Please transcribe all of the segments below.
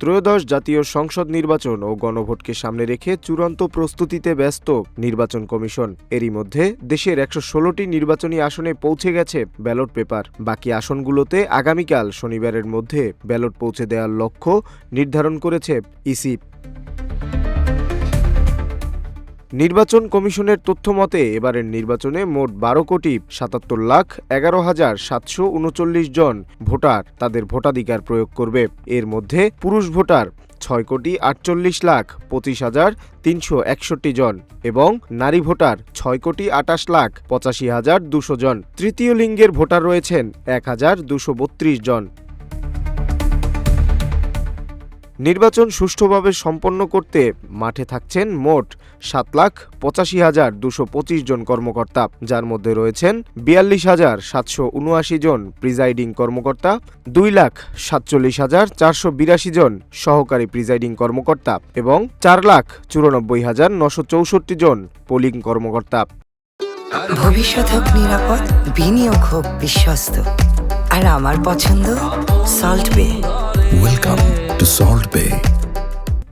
ত্রয়োদশ জাতীয় সংসদ নির্বাচন ও গণভোটকে সামনে রেখে চূড়ান্ত প্রস্তুতিতে ব্যস্ত নির্বাচন কমিশন। এরই মধ্যে দেশের ১১৬টি নির্বাচনী আসনে পৌঁছে গেছে ব্যালট পেপার। বাকি আসনগুলোতে আগামীকাল শনিবারের মধ্যে ব্যালট পৌঁছে দেওয়ার লক্ষ্য নির্ধারণ করেছে ইসি। নির্বাচন কমিশনের তথ্য মতে এবারের নির্বাচনে মোট ১২,৭৭,১১,৭৩৯ জন ভোটার তাদের ভোটাধিকার প্রয়োগ করবে। এর মধ্যে পুরুষ ভোটার ৬,৪৮,২৫,৩৬১ জন এবং নারী ভোটার ৬,২৮,৮৫,২০০ জন। তৃতীয় লিঙ্গের ভোটার রয়েছেন ১,২৩২ জন। নির্বাচন সুষ্ঠুভাবে সম্পন্ন করতে মাঠে থাকছেন মোট ৭,৮৫,২২৫ জন কর্মকর্তা, যার মধ্যে রয়েছেন ৪২,৭৭৯ জন প্রিজাইডিং কর্মকর্তা, ২,৪৭,৪৮২ জন সহকারী প্রিজাইডিং কর্মকর্তা এবং ৪,৯৪,৯৬৪ জন পোলিং কর্মকর্তা। ভবিষ্যৎ হোক নিরাপদ, বিনিয়োগ হোক বিশ্বস্ত, আর আমার পছন্দ সল্ট বে। ওয়েলকাম টু সল্ট বে।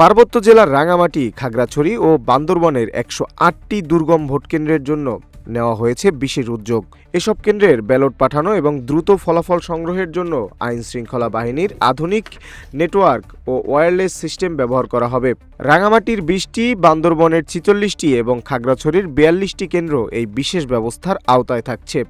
পার্বত্য জেলার রাঙামাটি, খাগড়াছড়ি ও বান্দরবনের ১০৮টি দুর্গম ভোটকেন্দ্রের জন্য নেওয়া হয়েছে বিশেষ উদ্যোগ। এসব কেন্দ্রের ব্যালট পাঠানো এবং দ্রুত ফলাফল সংগ্রহের জন্য আইন শৃঙ্খলা বাহিনীর আধুনিক নেটওয়ার্ক ও ওয়্যারলেস সিস্টেম ব্যবহার করা হবে। রাঙামাটির ২০টি, বান্দরবনের ৪৬টি এবং খাগড়াছড়ির ৪২টি কেন্দ্র এই বিশেষ ব্যবস্থার আওতায় থাকছে।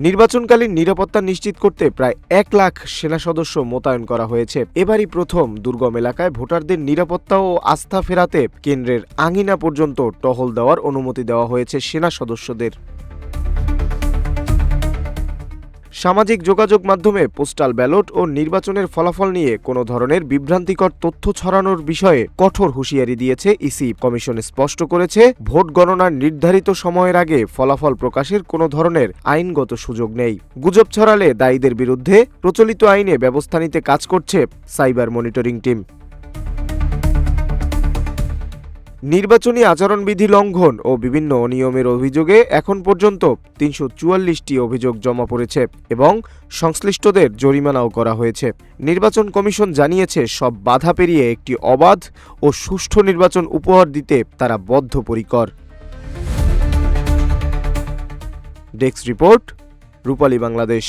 নির্বাচনকালীন নিরাপত্তা নিশ্চিত করতে প্রায় ১ লাখ সেনা সদস্য মোতায়েন করা হয়েছে। এবারই প্রথম দুর্গম এলাকায় ভোটারদের নিরাপত্তা ও আস্থা ফেরাতে কেন্দ্রের আঙিনা পর্যন্ত টহল দেওয়ার অনুমতি দেওয়া হয়েছে সেনা সদস্যদের। সামাজিক যোগাযোগ মাধ্যমে পোস্টাল ব্যালট ও নির্বাচনের ফলাফল নিয়ে কোনো ধরনের বিভ্রান্তিকর তথ্য ছড়ানোর বিষয়ে কঠোর হুঁশিয়ারি দিয়েছে ইসি। কমিশন স্পষ্ট করেছে, ভোট গণনার নির্ধারিত সময়ের আগে ফলাফল প্রকাশের কোনো ধরনের আইনগত সুযোগ নেই। গুজব ছড়ালে দায়ীদের বিরুদ্ধে প্রচলিত আইনে ব্যবস্থা নিতে কাজ করছে সাইবার মনিটরিং টিম। নির্বাচনী আচরণবিধি লঙ্ঘন ও বিভিন্ন অনিয়মের অভিযোগে এখন পর্যন্ত ৩৪৪টি অভিযোগ জমা পড়েছে এবং সংশ্লিষ্টদের জরিমানাও করা হয়েছে। নির্বাচন কমিশন জানিয়েছে, সব বাধা পেরিয়ে একটি অবাধ ও সুষ্ঠু নির্বাচন উপহার দিতে তারা বদ্ধপরিকর। ডেস্ক রিপোর্ট, রূপালী বাংলাদেশ।